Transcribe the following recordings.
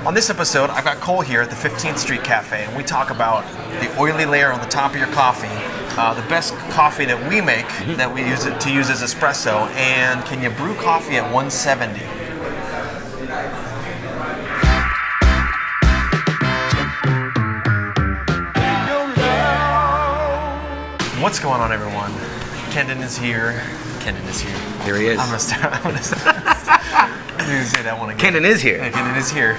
On this episode, I've got Cole here at the 15th Street Cafe, and we talk about the oily layer on the top of your coffee, the best coffee that we make that we use it to use as espresso, and can you brew coffee at 170? What's going on, everyone? Kendon is here. Here he is. I'm gonna start. I'm gonna say that one again. Kendon is here. Kendon is here.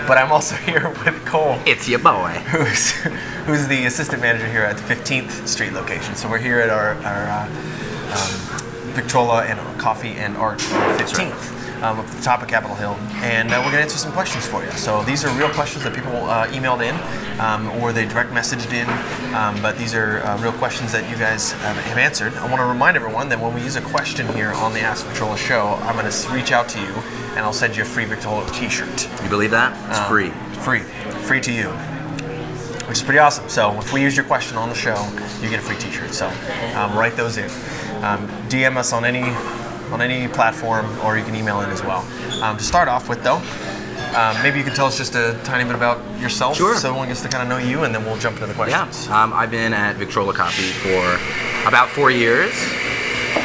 But I'm also here with Cole. It's your boy. Who's the assistant manager here at the 15th Street location. So we're here at our Victrola and Coffee and Art 15th. Up at the top of Capitol Hill, and we're going to answer some questions for you. So these are real questions that people emailed in, or they direct messaged in, but these are real questions that you guys have answered. I want to remind everyone that when we use a question here on the Ask Victrola show, I'm going to reach out to you, and I'll send you a free Victrola t-shirt. You believe that? It's free. Free to you, which is pretty awesome. So if we use your question on the show, you get a free t-shirt. So write those in. DM us on any platform, or you can email in as well. To start off with, though, maybe you can tell us just a tiny bit about yourself, Sure. So everyone gets to kind of know you, and then we'll jump into the questions. Yeah, I've been at Victrola Coffee for about 4 years.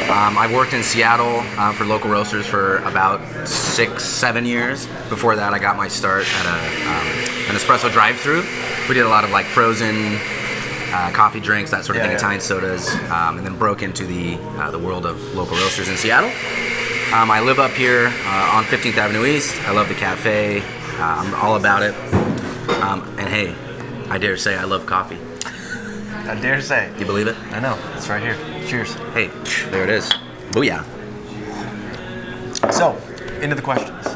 I've worked in Seattle for local roasters for about 6-7 years. Before that, I got my start at an espresso drive-thru. We did a lot of like frozen coffee drinks, that sort of thing, Italian sodas, and then broke into the world of local roasters in Seattle. I live up here on 15th Avenue East. I love the cafe. I'm all about it. And hey, I dare say I love coffee. I dare say. You believe it? I know. It's right here. Cheers. Hey, there it is. Booyah. So, into the questions.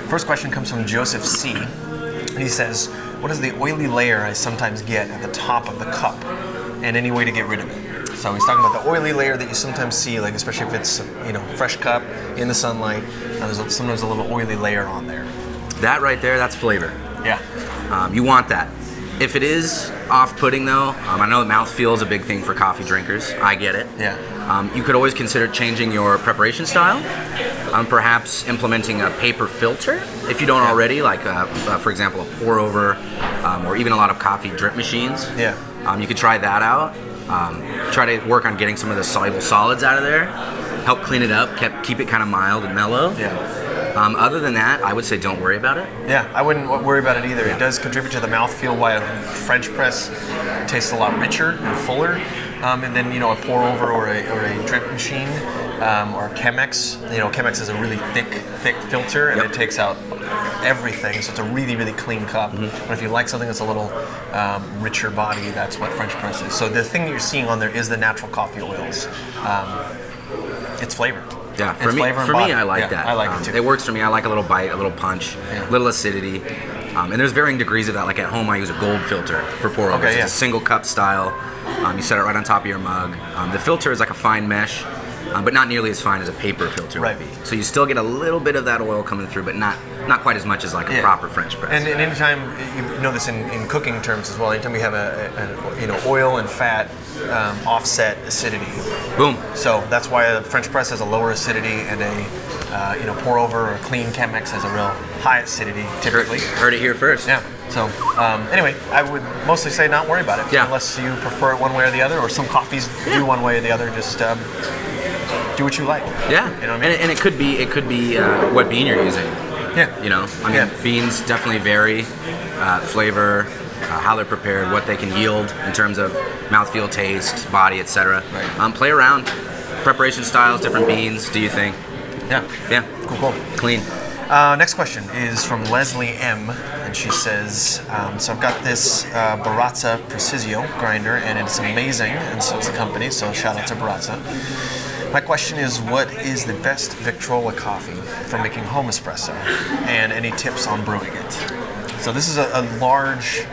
First question comes from Joseph C. And he says, what is the oily layer I sometimes get at the top of the cup, and any way to get rid of it? So he's talking about the oily layer that you sometimes see, like especially if it's fresh cup in the sunlight. There's sometimes a little oily layer on there. That right there, that's flavor. Yeah. You want that. If it is off-putting though, I know that mouthfeel is a big thing for coffee drinkers. I get it. Yeah. You could always consider changing your preparation style. Perhaps implementing a paper filter if you don't already, like for example a pour over, or even a lot of coffee drip machines. Yeah. You could try that out. Try to work on getting some of the soluble solids out of there. Help clean it up. Keep it kind of mild and mellow. Yeah. Other than that, I would say don't worry about it. Yeah, I wouldn't worry about it either. Yeah. It does contribute to the mouthfeel. Why a French press tastes a lot richer and fuller. And then a pour over or a drip machine or Chemex. Chemex is a really thick filter, and it takes out everything. So it's a really, really clean cup. But if you like something that's a little richer body, that's what French press is. So the thing that you're seeing on there is the natural coffee oils. It's flavor. Yeah, for me, I like that. I like it too. It works for me. I like a little bite, a little punch, a little acidity. And there's varying degrees of that. Like at home, I use a gold filter for pour overs. It's a single cup style. You set it right on top of your mug. The filter is like a fine mesh, but not nearly as fine as a paper filter would be. So you still get a little bit of that oil coming through, but not quite as much as like a proper French press. And anytime, you know this in cooking terms as well, anytime we have an oil and fat offset acidity. Boom. So that's why a French press has a lower acidity, and a pour over or a clean Chemex has a real high acidity typically. Heard it here first. Yeah. So anyway, I would mostly say not worry about it. Yeah. Unless you prefer it one way or the other, or some coffees do one way or the other. Just do what you like. Yeah. You know what I mean? And it could be what bean you're using. Yeah. Beans definitely vary, flavor, how they're prepared, what they can yield in terms of mouthfeel, taste, body, etc. Right. Play around. Preparation styles, different beans, do you think? Yeah. Yeah. Cool. Clean. Next question is from Leslie M. And she says, so I've got this Barazza Precisio grinder, and it's amazing, and so is the company, so shout out to Barazza. My question is, what is the best Victrola coffee for making home espresso, and any tips on brewing it? So this is a large,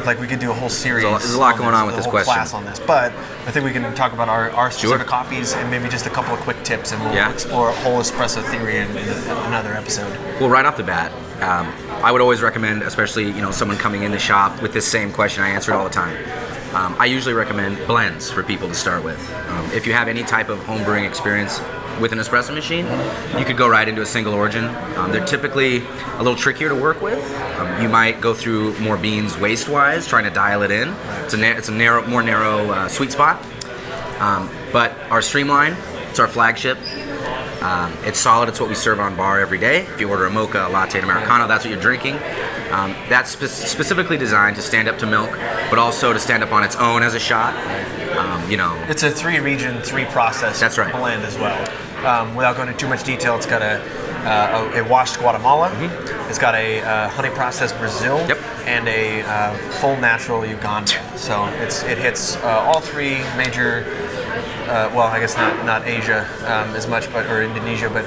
like we could do a whole series. There's a lot going on with this question. Class on this, but I think we can talk about our specific coffees and maybe just a couple of quick tips, and we'll explore a whole espresso theory in another episode. Well, right off the bat, I would always recommend, especially someone coming in the shop with this same question. I answer it all the time. I usually recommend blends for people to start with. If you have any type of home brewing experience, with an espresso machine, you could go right into a single origin. They're typically a little trickier to work with. You might go through more beans waste-wise, trying to dial it in. It's a more narrow sweet spot. But our Streamline, it's our flagship. It's solid. It's what we serve on bar every day. If you order a mocha, a latte, an Americano, that's what you're drinking. That's specifically designed to stand up to milk, but also to stand up on its own as a shot. It's a 3-region, 3-process That's right. blend as well. Without going into too much detail, it's got a washed Guatemala. It's got a honey processed Brazil. Yep. And a full natural Uganda. So it hits all 3 major. Well, I guess not Asia as much, or Indonesia, but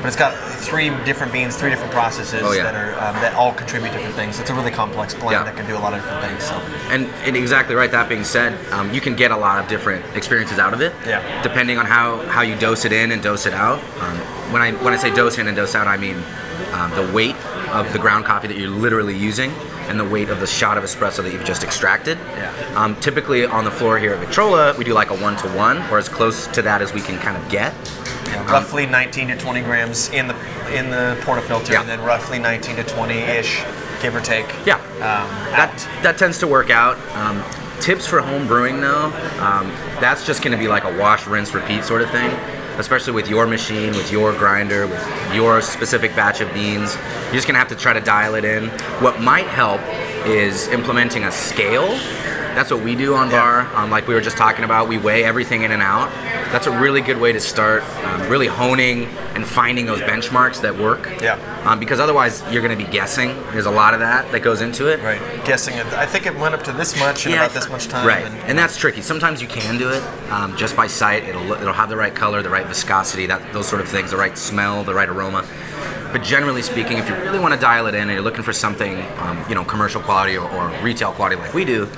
it's got 3 different beans, 3 different processes that all contribute different things. It's a really complex blend that can do a lot of different things. So. And exactly right. That being said, you can get a lot of different experiences out of it, depending on how you dose it in and dose it out. When I say dose in and dose out, I mean the weight of the ground coffee that you're literally using and the weight of the shot of espresso that you've just extracted. Typically on the floor here at Victrola, we do like a 1-to-1, or as close to that as we can kind of get. Roughly 19 to 20 grams in the portafilter, and then roughly 19 to 20-ish, give or take. That tends to work out. Tips for home brewing though, that's just going to be like a wash, rinse, repeat sort of thing. Especially with your machine, with your grinder, with your specific batch of beans. You're just gonna have to try to dial it in. What might help is implementing a scale. That's what we do on bar. Like we were just talking about, we weigh everything in and out. That's a really good way to start really honing and finding those benchmarks that work. Because otherwise you're gonna be guessing. There's a lot of that goes into it. Right, guessing it. I think it went up to this much in about this much time. Right, and that's tricky. Sometimes you can do it just by sight. It'll have the right color, the right viscosity, those sort of things, the right smell, the right aroma. But generally speaking, if you really want to dial it in and you're looking for something, commercial quality or retail quality like we do,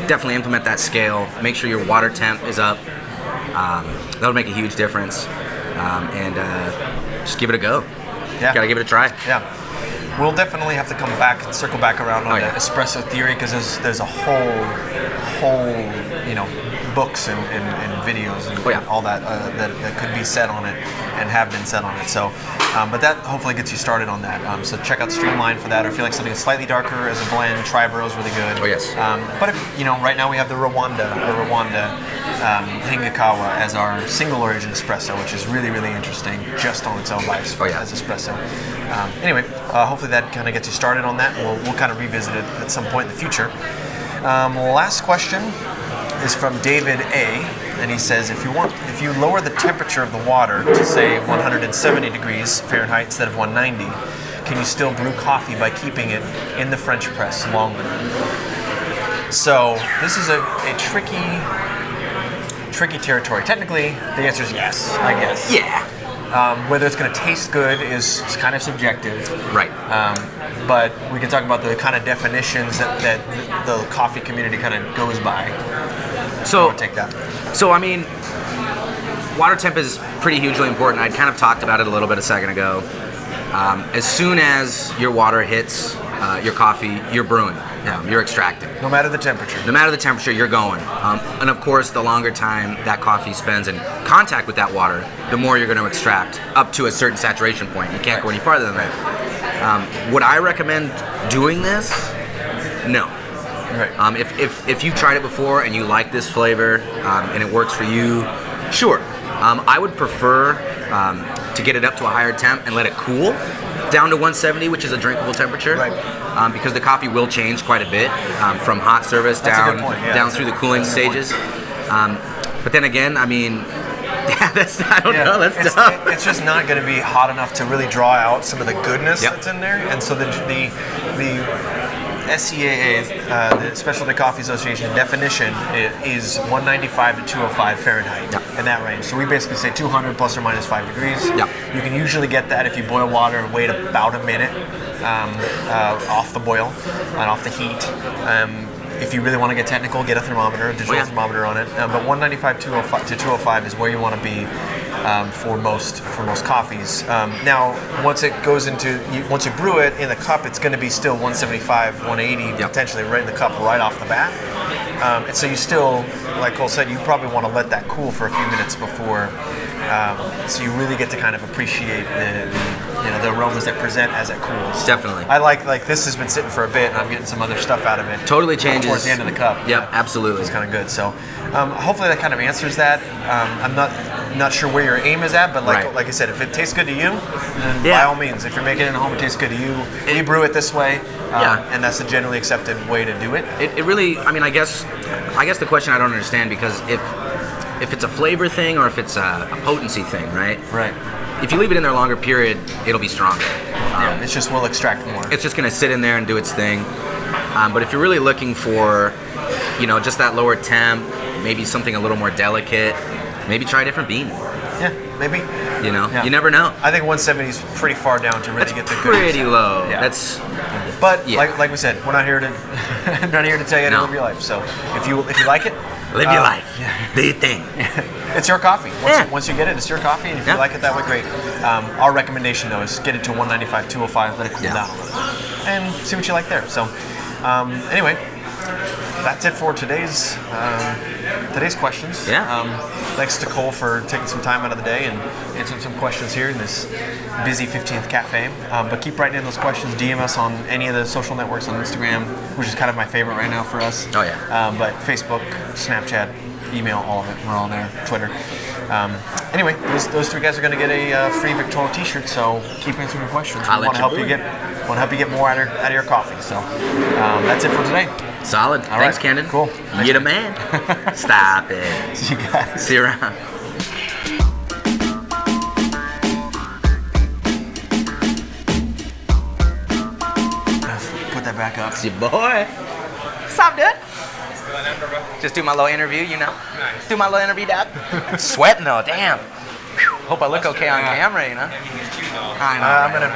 definitely implement that scale. Make sure your water temp is up. That'll make a huge difference. And just give it a go. Gotta give it a try. We'll definitely have to come back and circle back around on the espresso theory, because there's a whole books and videos and all that that could be said on it and have been said on it. So, but that hopefully gets you started on that. So check out Streamline for that, or if you like something slightly darker as a blend, Tribro is really good. But if right now we have the Rwanda Hingikawa as our single origin espresso, which is really, really interesting just on its own life as espresso. Anyway, hopefully that kind of gets you started on that. We'll kind of revisit it at some point in the future. Last question is from David A, and he says, if you lower the temperature of the water to say 170 degrees Fahrenheit instead of 190, can you still brew coffee by keeping it in the French press longer? So this is a tricky territory. Technically, the answer is yes, I guess. Whether it's going to taste good is kind of subjective. Right. But we can talk about the kind of definitions that the coffee community kind of goes by. So take that. So I mean, water temp is pretty hugely important. I kind of talked about it a little bit a second ago. As soon as your water hits your coffee, you're brewing. You're extracting. No matter the temperature. No matter the temperature, you're going. And of course, the longer time that coffee spends in contact with that water, the more you're going to extract up to a certain saturation point. You can't go any farther than that. Would I recommend doing this? No. Right. If you've tried it before and you like this flavor and it works for you, sure. I would prefer to get it up to a higher temp and let it cool down to 170, which is a drinkable temperature. Right. Because the coffee will change quite a bit from hot service down through the cooling stages. But then again, I mean, I don't know. That's tough. It's just not going to be hot enough to really draw out some of the goodness that's in there. And so the SCAA, the Specialty Coffee Association definition is 195 to 205 Fahrenheit in that range. So we basically say 200 plus or minus 5 degrees. You can usually get that if you boil water and wait about a minute off the boil and off the heat. If you really want to get technical, get a thermometer, a digital thermometer on it. But 195 to 205 is where you want to be for most coffees. Now, once it goes once you brew it in the cup, it's going to be still 175, 180, potentially right in the cup right off the bat. And so you still, like Cole said, you probably want to let that cool for a few minutes before So you really get to kind of appreciate the aromas that present as it cools. Definitely. I like this has been sitting for a bit, and I'm getting some other stuff out of it. Totally changes towards the end of the cup. Yep, absolutely. It's kind of good. So hopefully that kind of answers that. I'm not sure where your aim is at, but like I said, if it tastes good to you, then by all means, if you're making it at home, it tastes good to you. We brew it this way, and that's a generally accepted way to do it. It really, I mean, I guess the question I don't understand, because if it's a flavor thing or if it's a potency thing, right? Right. If you leave it in there a longer period, it'll be stronger. It's just we'll extract more. It's just gonna sit in there and do its thing. But if you're really looking for, just that lower temp, maybe something a little more delicate, maybe try a different bean. Yeah, maybe. You never know. I think 170 is pretty far down to really get the good. Pretty low. Yeah. But like we said, we're not here to tell you how to live your life. So if you like it, live your life. Do your thing. It's your coffee. Once you get it, it's your coffee, and if you like it that way, great. Our recommendation though is get it to 195, 205, let it cool down, and see what you like there. So anyway, that's it for today's questions. Thanks to Cole for taking some time out of the day and answering some questions here in this busy 15th cafe. But keep writing in those questions. DM us on any of the social networks, on Instagram, which is kind of my favorite right now for us. Oh yeah. But Facebook, Snapchat, email, all of it. We're all there. Twitter. Anyway, those three guys are going to get a free Victrola T-shirt. So keep answering your questions. We want to help you get more out of your coffee. So that's it for today. Solid. All Thanks, right. Kendon. Cool. You're the man. Stop it. See you guys. See you around. Put that back up. It's your boy. What's up, dude? Just do my little interview, Nice. Do my little interview, Dad. Sweating though, damn. Whew. Hope I look okay on camera, I know. I'm gonna.